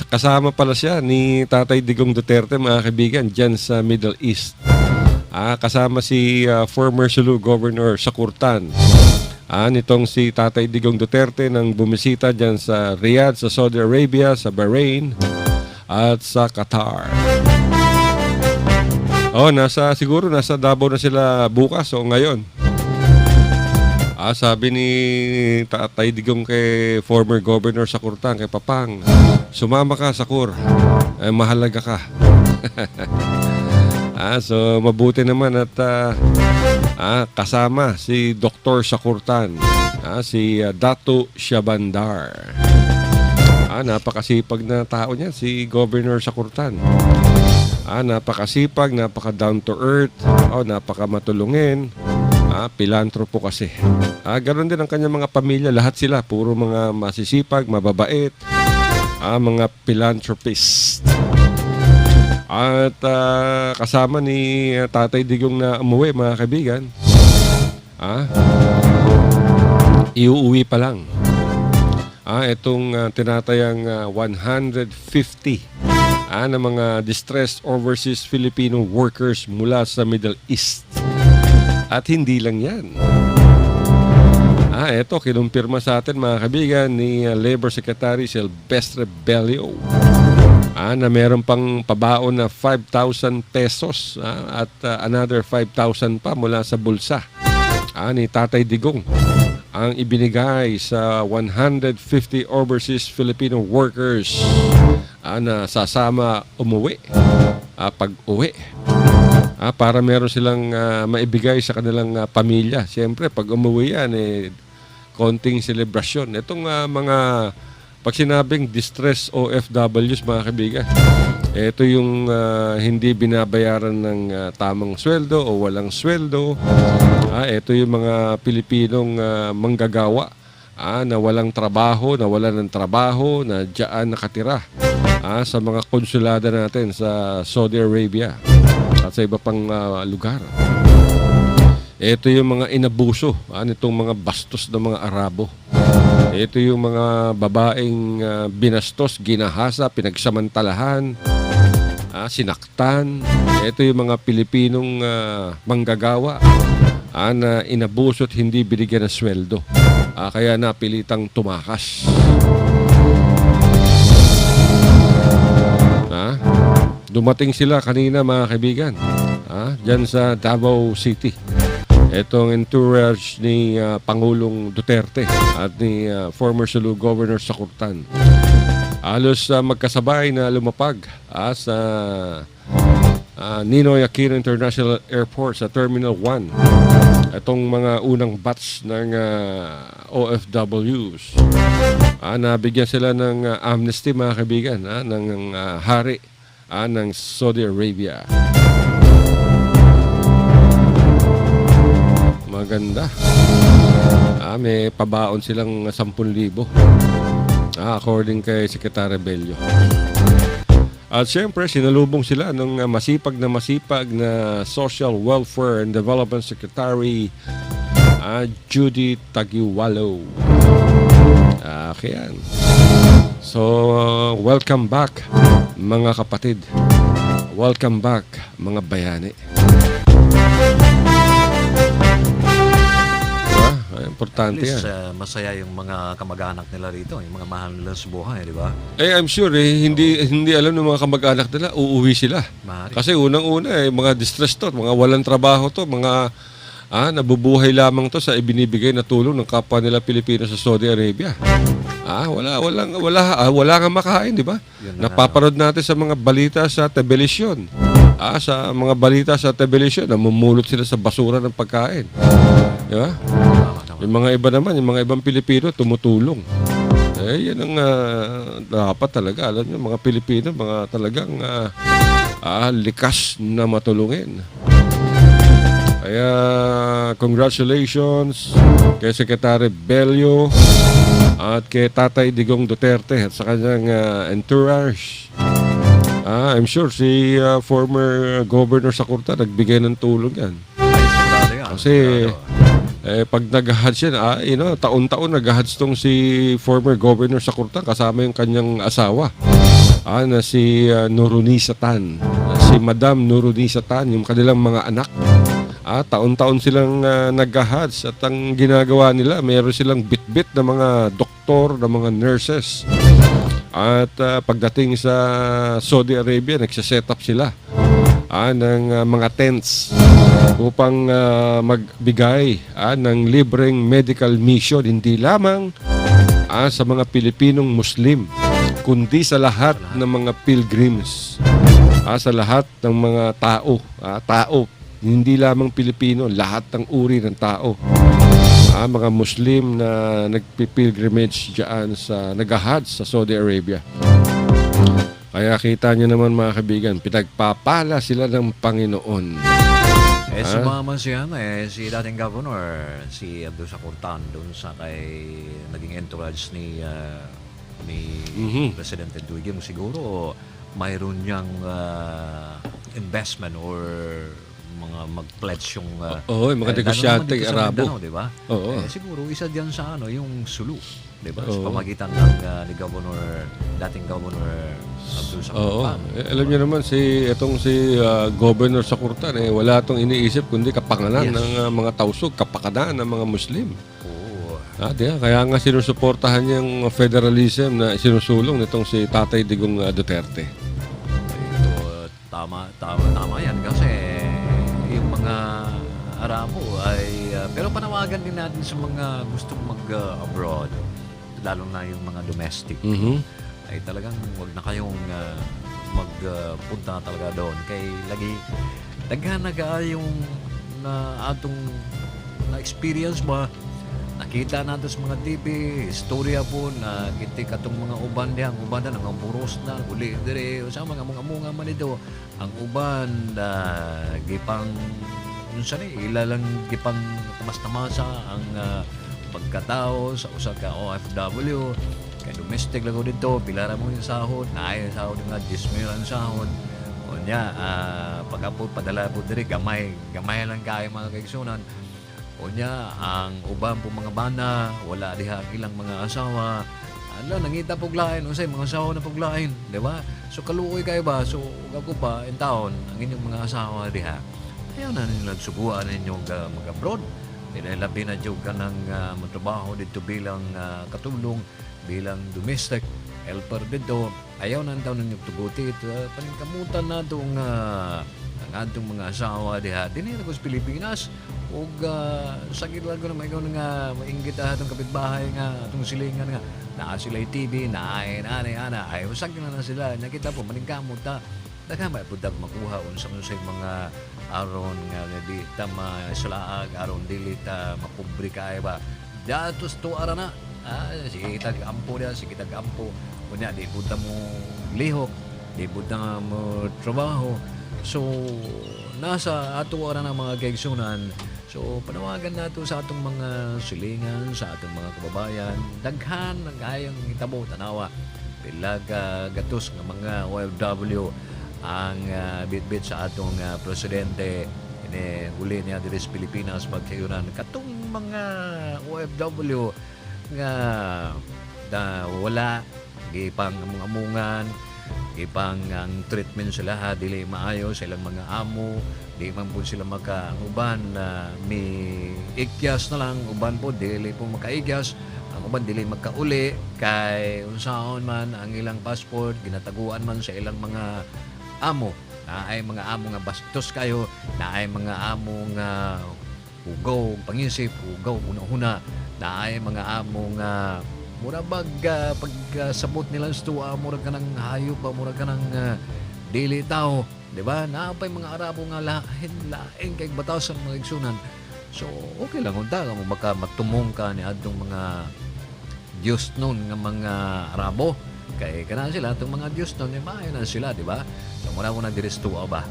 Kasama pala siya ni Tatay Digong Duterte, mga kaibigan, dyan sa Middle East. Kasama si former Sulu governor sa Kurtan. Nitong si Tatay Digong Duterte nang bumisita dyan sa Riyadh, sa Saudi Arabia, sa Bahrain, at sa Qatar. Siguro nasa Davao na sila bukas o ngayon. Sabi ni Tatay Digong kay former governor sa Kurtan, kay Papang, sumama ka sa Kur. Mahalaga ka. So mabuti naman at kasama si Dr. Sakurtan, si Dato Syabandar. Napakasipag na tao niyan, si Governor Sakurtan. Napakasipag, napaka-down to earth, napakamatulungin, pilantropo kasi. Ganoon din ang kanyang mga pamilya, lahat sila, puro mga masisipag, mababait, mga philanthropist. At kasama ni Tatay Digong na umuwi, mga kaibigan. Iuuwi pa lang. Itong tinatayang 150 na mga distressed overseas Filipino workers mula sa Middle East. At hindi lang yan. Ito, kinumpirma sa atin, mga kaibigan, ni Labor Secretary Silvestre Belio. Na meron pang pabaon na 5,000 pesos at another 5,000 pa mula sa bulsa ni Tatay Digong ang ibinigay sa 150 overseas Filipino workers na sasama umuwi pag-uwi para meron silang maibigay sa kanilang pamilya. Siyempre, pag umuwi yan, konting selebrasyon. Itong mga pag sinabing distress OFWs, mga kaibigan, ito yung hindi binabayaran ng tamang sweldo o walang sweldo. Ito yung mga Pilipinong manggagawa na walang trabaho, na wala ng trabaho, na diyan nakatira sa mga konsulada natin sa Saudi Arabia at sa iba pang lugar. Ito yung mga inabuso, nitong mga bastos ng mga Arabo. Ito yung mga babaeng binastos, ginahasa, pinagsamantalahan, sinaktan. Ito yung mga Pilipinong manggagawa na inabuso at hindi binigyan ng sweldo. Kaya napilitang tumakas. Dumating sila kanina mga kaibigan, dyan sa Davao City. Itong entourage ni Pangulong Duterte at ni former Sulu Governor Sakurtan. Halos magkasabay na lumapag sa Ninoy Aquino International Airport sa Terminal 1. Itong mga unang batch ng OFWs. Nabigyan sila ng amnesty mga kaibigan, ng hari ng Saudi Arabia. Maganda. May pabaon silang 10,000. According kay Secretary Bello. At siyempre, sinalubong sila ng masipag na Social Welfare and Development Secretary Judy Tagiwalo. Kaya. So, welcome back mga kapatid. Welcome back mga bayani. Importante At least, yan. masaya yung mga kamag-anak nila rito, yung mga mahal nila sa buhay, di ba? I'm sure hindi alam ng mga kamag-anak nila, uuwi sila. Maaari. Kasi unang-una mga distress to, mga walang trabaho to, mga nabubuhay lamang to sa ibinibigay na tulong ng kapwa nila Pilipino sa Saudi Arabia. Wala nga makain, di ba? Napaparod natin sa mga balita sa television. Sa mga balita sa television, namumulot sila sa basura ng pagkain. Di ba? Yung mga iba naman, yung mga ibang Pilipino tumutulong. Yan ang dapat talaga. Alam nyo, mga Pilipino, mga talagang likas na matulungin. Kaya, congratulations kay Secretary Bello at kay Tatay Digong Duterte at sa kanyang entourage. I'm sure si former Governor Sakurtan nagbigay ng tulong yan. Kasi pag nag-HUDS yan, taon-taon nag-HUDS tong si former Governor Sakurtan kasama yung kanyang asawa na si Nurunisa Tan. Si Madam Nurunisa Tan, yung kanilang mga anak. Taon-taon silang nag-HUDS at ang ginagawa nila, mayroon silang bit-bit na mga doktor, na mga nurses. At pagdating sa Saudi Arabia, nagsiset up sila ng mga tents upang magbigay ng libreng medical mission hindi lamang sa mga Pilipinong Muslim kundi sa lahat ng mga pilgrims, sa lahat ng mga tao, hindi lamang Pilipino, lahat ng uri ng tao, mga Muslim na nagpipilgrimage dyan sa nag-HUDS sa Saudi Arabia. Kaya kita nyo naman mga kaibigan, pinagpapala sila ng Panginoon. Sumama siya, si dating governor, si Abdul Sakurtan, doon sa kay naging entourage ni Presidente Duque. Siguro mayroon niyang investment or mga mag-pledge yung yung mga negosyante Arabo, Mindanao, di ba? Siguro isa diyan sa yung Sulu, di ba? Sa pamagitan ng ni dating Governor Abdul Sakurtan. Alam niyo naman si Governor Sakurtan wala tong iniisip kundi kapakanan ng mga tausog, kapakanan ng mga Muslim. Kaya nga sinusuportahan niya yung federalism na sinusulong nitong si Tatay Digong Duterte. Ito, tama yan kasi yung mga Arabo ay pero panawagan din natin sa mga gustong mag-abroad, lalo na yung mga domestic. Ay talagang wag na kayong magpunta talaga doon kay lagi naganaga yung atong na experience mo. Nakita natin sa mga TV, istorya po na kitik atong mga uban diyan, ang buros na, uli dire, sa mga munga man ito. Ang uban, gipang, ilalang gipang tamas-tamasa ang pagkatao sa usa ka OFW. Kaya domestic lang ko dito, pilara mo yung sahod, naayos sahod yung mga 10,000 ang sahod. O niya, pagkapot, padala po dire, gamay lang kayo mga kaigsunan. Unya, ang uban po mga bana, wala diha ang ilang mga asawa. Nangita puglain, unsay mga asawa na puglain, di ba? So kaluoy kayo ba? So ako pa in taon ang inyong mga asawa diha. Ayaw na ninyo nagsuguan ninyong mag-abroad. Labi na dyan ka ng matrabaho dito bilang katulong, bilang domestic helper dito. Ayaw na taon ninyo tugutit. Paningkamutan na itong ang atong mga asawa diha. Dinira ko sa Pilipinas. O sakit lang ko na ikaw nga mainggit atong kapitbahay nga atong silingan nga naa sila TV, naay, ana, ay sakit na sila. Nakita po, maningkamot ta. Daga may pudag makuha unsa man sa mga aron nga di tama sulaag aron dili ta makubre kay ba datos to ara na sige tag-ampo dia sige tag-ampo kunya di buta mo lihok di buta mo trabaho so nasa ato ara ng mga kaigsunan so panawagan nato sa atong mga silingan sa atong mga kababayan daghan nagayang hitabo tanawa pilag gatos nga mga OFW ang bitbit sa atong presidente ini uli niya diri sa Pilipinas magkayunan katong mga OFW nga wala gipang amungan gipang ang treatment sila dili maayo sa ilang mga amo di man po sila uban mi ikyas na lang uban po dili po makaigyas ang uban dili magkauli kay unsaon man ang ilang passport ginataguan man sa ilang mga amo na ay mga amo nga bastos kayo na ay mga amo nga hugaw pangisip hugaw una-una na ay mga amo nga mura bag pagkasabot nila sa tuwa mura ka ng hayop ba mura ka ng dili tao di ba naapay mga Arabo nga lain kay batasan mga igsunan so okay lang unta mo baka matumong ka ni adtong mga Diyos noon nga mga Arabo kay kana sila itong mga Diyos noon maayo na sila di ba so muna ko na diristuwa ba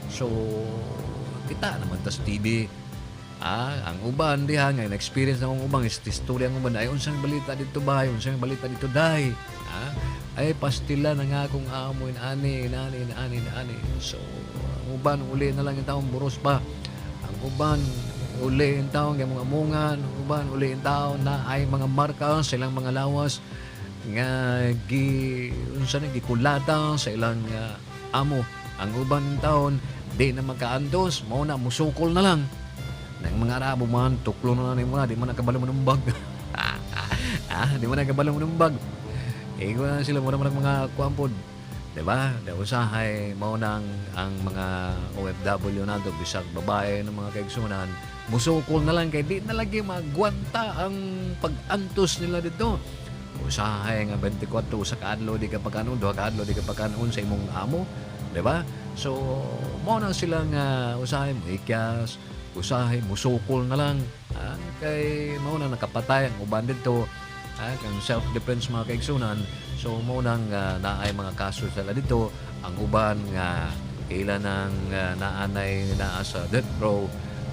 so kita naman tas TV ang uban diha nga experience ng ubang istorya ng uban ay unsang balita dito ba unsang balita dito dai ay pastila na nga akong amo ani so ang uban uli na lang yung taong buros pa ang uban uli yung taong yung mga amungan ang uban uli yung taong na ay mga marka sa ilang mga lawas nga unsa na gikulata sa ilang amo ang uban taon di na magkaandos mao na musukol na lang ng mga Arabo man tuklo na mo na di man nakabalo mo ng bag di man nakabalo mo ng bag ko na sila mo naman mga kuampod diba usahay mao nang ang mga OFW nato bisag babae ng mga kaigsunan musukol na lang kay di na lagi magwanta ang pag-antos nila dito usahay nga 24 sa kaadlaw di ka pagkanon 2 kaadlaw di ka pagkanon sa imong amo di ba so mo na sila nga usahay mo ikyas usahay musukol na lang kay mo na nakapatay ang uban dito kang self defense mga kaigsunan so mo nang naay mga kaso sila dito ang uban nga ilan ang naanay naa sa death row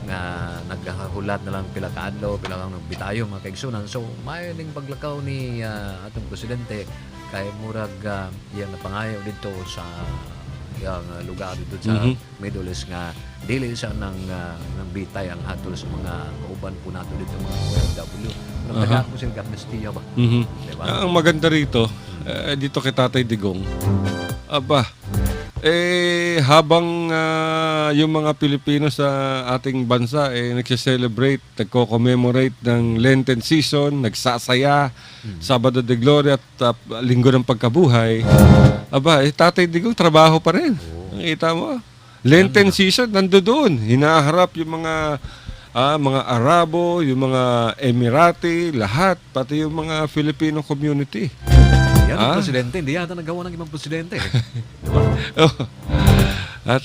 nga naghahulat na lang pila kaadlaw pila lang bitayo mga kaigsunan so may ning paglakaw ni atong presidente kay murag iyang napangayaw dito sa yang lugar dito sa Middle East nga dili siya ng bitay ang hatol sa mga kauban po nato dito mga OFW nagtaga po sila amnestia ba diba? Ang maganda rito dito kay Tatay Digong aba habang yung mga Pilipino sa ating bansa nagse-celebrate, nagko-commemorate ng Lenten season, nagsasaya, Sabado de Gloria at Linggo ng Pagkabuhay. Aba, Tatay Digong trabaho pa rin. Nakita mo? Lenten season nandoon. Hinaharap yung mga Arabo, yung mga Emirati, lahat, pati yung mga Filipino community. Yan ang presidente, hindi yata nagawa ng ibang presidente. Diba?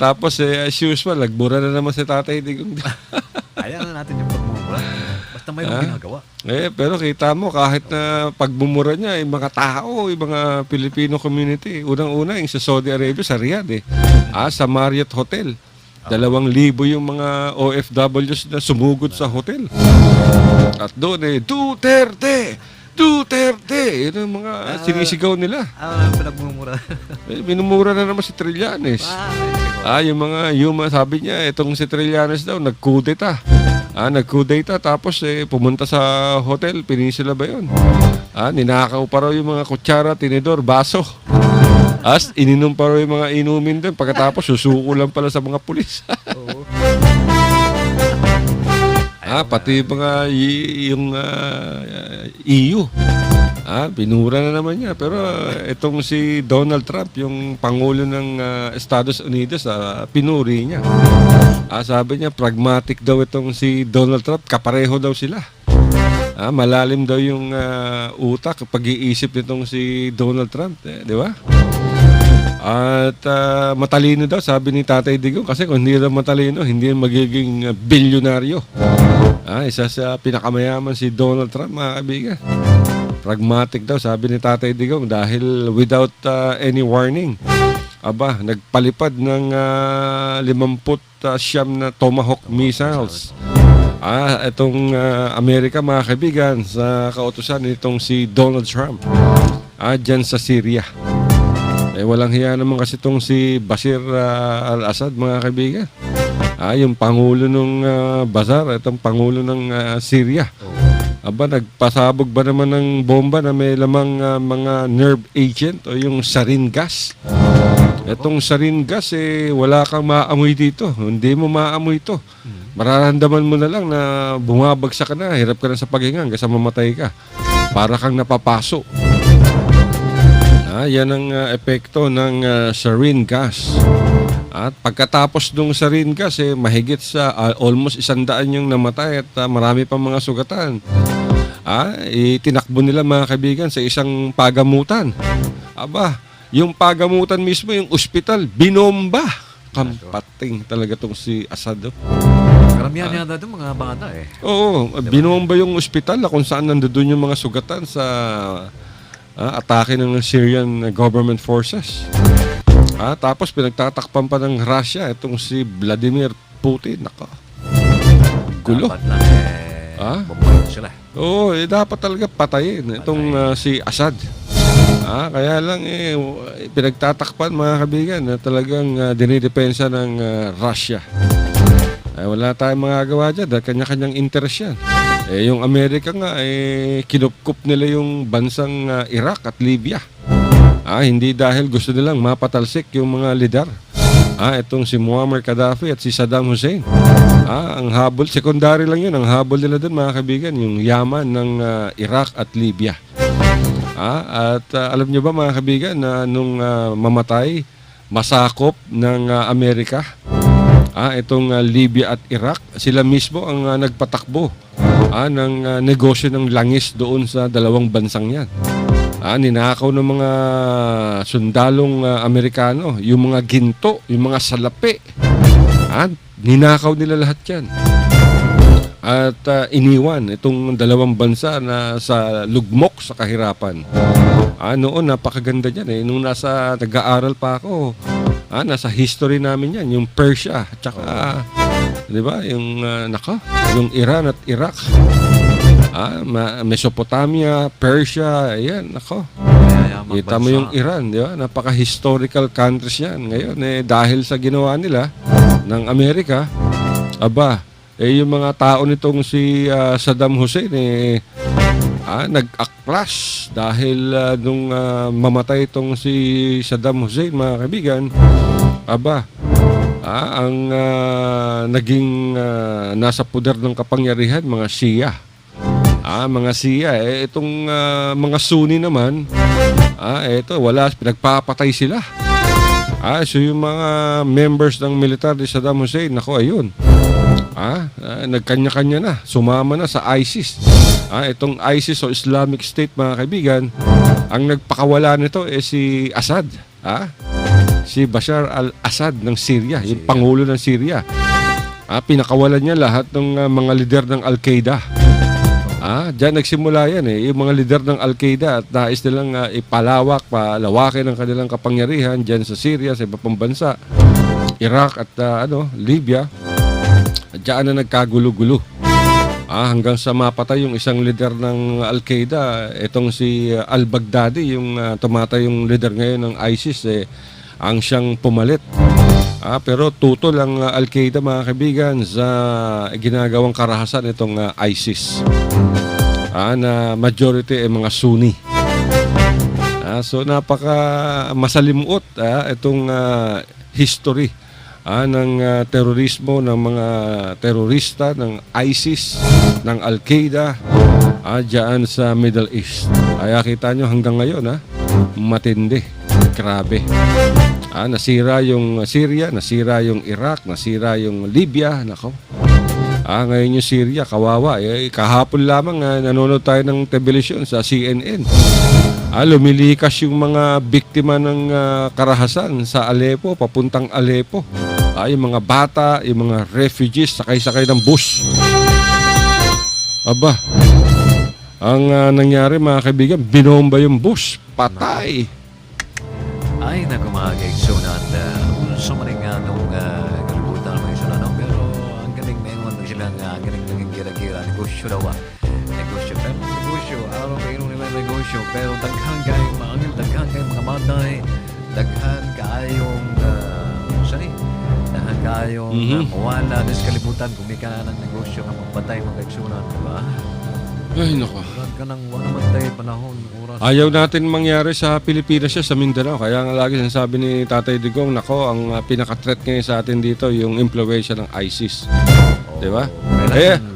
Tapos as usual, nagbura na naman si Tatay Digong. Ayaw na natin yung pagmumura. Basta may ginagawa. Pero kita mo, kahit na pagmumura niya, yung mga tao, yung mga Filipino community, unang-una yung sa Saudi Arabia, sa Riyadh sa Marriott Hotel. 2,000 yung mga OFWs na sumugod sa hotel. At doon Duterte! Yun ang mga sinisigaw nila. Pinagmumura. Minumura na naman si Trillanes. Yung mga sabi niya, itong si Trillanes daw, nagkudeta. Nag-kudeta tapos pumunta sa hotel, Peninsula ba yun? Ninakaw pa raw yung mga kutsara, tinidor, baso. Ininom pa raw yung mga inumin doon. Pagkatapos, susuko lang pala sa mga pulis. Pati mga yung EU. Binura na naman niya. Pero itong si Donald Trump, yung Pangulo ng Estados Unidos, pinuri niya. Sabi niya, pragmatic daw itong si Donald Trump. Kapareho daw sila. Malalim daw yung utak, pag-iisip nitong si Donald Trump. Di ba? At matalino daw, sabi ni Tatay Digong. Kasi kung hindi daw matalino, hindi magiging bilyonaryo. Isa sa pinakamayaman si Donald Trump, mga kaibigan. Pragmatic daw, sabi ni Tatay Digong, dahil without any warning, nagpalipad ng 59 na Tomahawk missiles. Itong Amerika, mga kaibigan, sa kautusan nitong si Donald Trump, dyan sa Syria. Walang hiya naman kasi itong si Bashar al-Assad, mga kaibigan. Yung Pangulo ng Bashar, itong Pangulo ng Syria. Nagpasabog ba naman ng bomba na may lamang mga nerve agent o yung sarin gas? Itong sarin gas, wala kang maamoy dito. Hindi mo maamoy ito. Mararamdaman mo na lang na bumabagsak ka na, hirap ka na sa paghinga hanggang sa mamatay ka. Para kang napapaso. Yan ang epekto ng sarin gas. At pagkatapos ng sarin gas, mahigit sa almost 100 yung namatay at marami pang mga sugatan. Itinakbo nila, mga kaibigan, sa isang pagamutan. Yung pagamutan mismo, yung ospital, binomba. Kampating talaga tong si Assad. Karamihan yata itong mga bata Oo, binomba yung ospital na kung saan nandoon yung mga sugatan sa atake ng Syrian government forces. Tapos pinagtatakpan pa ng Russia itong si Vladimir Putin. Gulo. Dapat lang bumalik sila. Oo, dapat talaga patayin itong si Assad. Kaya lang pinagtatakpan, mga kaibigan, na talagang dinidepensa ng Russia. Wala tayong magagawa dyan dahil kanya-kanyang interest yan. Yung Amerika nga, kinupkup nila yung bansang Iraq at Libya. Hindi dahil gusto nilang mapatalsik yung mga lider. Itong si Muammar Gaddafi at si Saddam Hussein. Ang habol, secondary lang yun. Ang habol nila dun, mga kaibigan, yung yaman ng Iraq at Libya. At alam nyo ba, mga kaibigan, na nung mamatay, masakop ng Amerika, itong Libya at Iraq, sila mismo ang nagpatakbo ng negosyo ng langis doon sa dalawang bansang yan. Ninakaw ng mga sundalong Amerikano, yung mga ginto, yung mga salapi. Ninakaw nila lahat yan. At iniwan itong dalawang bansa na sa lugmok sa kahirapan. Noon, napakaganda dyan Nung nag-aaral pa ako, nasa history namin yan, yung Persia, tsaka, di ba, yung Iran at Iraq. Mesopotamia, Persia, ayan, kita mo yung Iran, di ba? Napaka-historical countries yan. Ngayon, dahil sa ginawa nila ng Amerika, yung mga tao nitong si Saddam Hussein, nag-aklas dahil nung mamatay itong si Saddam Hussein, mga kaibigan, ang naging nasa puder ng kapangyarihan, mga Shia. Mga Shia, itong mga Sunni naman, pinagpapatay sila. So yung mga members ng militar ni Saddam Hussein, ayun. Nagkanya-kanya na, sumama na sa ISIS. Itong ISIS o Islamic State, mga kaibigan, ang nagpakawala nito si Assad. Si Bashar al-Assad ng Syria, yung Pangulo ng Syria. Pinakawalan niya lahat ng mga lider ng Al-Qaeda. Diyan nagsimula yan yung mga lider ng Al-Qaeda at nais nilang palawakin ang kanilang kapangyarihan diyan sa Syria, sa iba pang bansa, Iraq at Libya. Diyan na nagkagulo-gulo. Hanggang sa mapatay yung isang lider ng Al-Qaeda, itong si al-Baghdadi, yung tumatay yung lider ngayon ng ISIS, ang siyang pumalit. Pero tutol ang Al-Qaeda mga kaibigan sa ginagawang karahasan itong ISIS. Na majority ay mga Sunni. So napaka masalimuot itong history ng terorismo ng mga terorista ng ISIS, ng Al-Qaeda dyan sa Middle East. Kaya kita nyo hanggang ngayon matindi, grabe. Nasira yung Syria, nasira yung Iraq, nasira yung Libya. Nako. Ngayon yung Syria, kawawa. Kahapon lamang nanonood tayo ng television sa CNN. Lumilikas yung mga biktima ng karahasan sa Aleppo, papuntang Aleppo. Yung mga bata, yung mga refugees, sakay-sakay ng bus. Aba, ang nangyari mga kaibigan, binomba yung bus. Patay. Ay, naku mga kaigsunan. Sa maling nung kalibutan ng mga isunan. Pero ang galing na yun silang galing naging kira-kira. Negosyo daw negosyo. Pero negosyo, araw kayo nila negosyo. Pero daghan kayong maangil, daghan kayong mga matay, daghan kayong daghan kayong mawala sa kalibutan kung may ka ng negosyo ng magpatay mga kaigsunan. Diba? Ay, nako. Huwag ka nang wala matay panahon, oras. Ayaw natin mangyari sa Pilipinas sa Mindanao. Kaya nga lagi sinasabi ni Tatay Digong, nako, ang pinaka-threat ngayon sa atin dito, yung impluwensya ng ISIS. Di ba?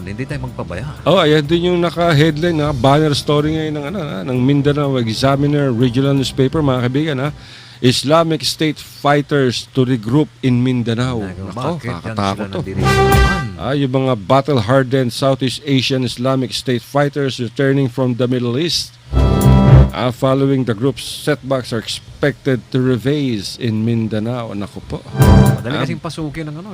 Hindi tayo magpabaya. Ayan din yung naka-headline, banner story ngayon ng Mindanao Examiner Regional Newspaper, mga kaibigan, Islamic State fighters to regroup in Mindanao. Nako, kakatakot to. Yung mga battle-hardened Southeast Asian Islamic State fighters returning from the Middle East. Following the group's setbacks are expected to revise in Mindanao. Naku po. Madali kasing pasukin ng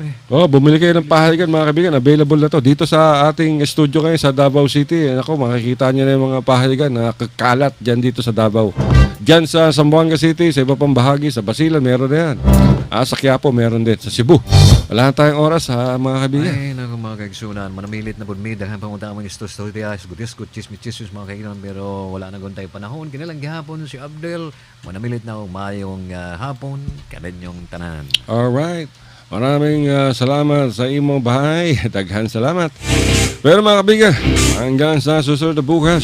bumili kayo ng pahaligan mga kaibigan. Available na to. Dito sa ating studio ngayon sa Davao City. Naku, makikita nyo na yung mga pahaligan na kakalat dyan dito sa Davao. Dyan sa Zamboanga City, sa iba pang bahagi, sa Basilan, meron na yan. Sa Quiapo, meron din. Sa Cebu. Wala na tayong oras mga kaibigan. Ay, naku mga kaigsunan. Manamilit na budmid. Daghan pamunta mo yung story, gutis, chismis, mga kaibigan. Pero wala na tayo panahon. Kinilang gihapon si Abdel. Manamilit na umayong hapon. Kaninyong tanan. Alright. Maraming salamat sa imong bahay. Daghan salamat. Pero mga kaibigan, hanggang sa susunod na bukas,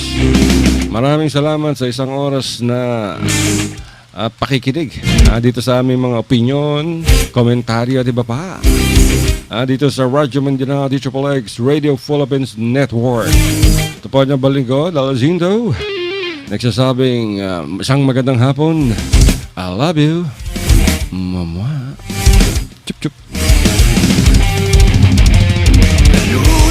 maraming salamat sa isang oras na pakikinig dito sa aming mga opinion, komentaryo at iba pa. Dito sa Radyo Mindanao, DXXX Radio Philippines Network. Ito po niya Balinggo, Dalazindo. Nagsasabing isang magandang hapon. I love you. Mama. Chup chup. Hello!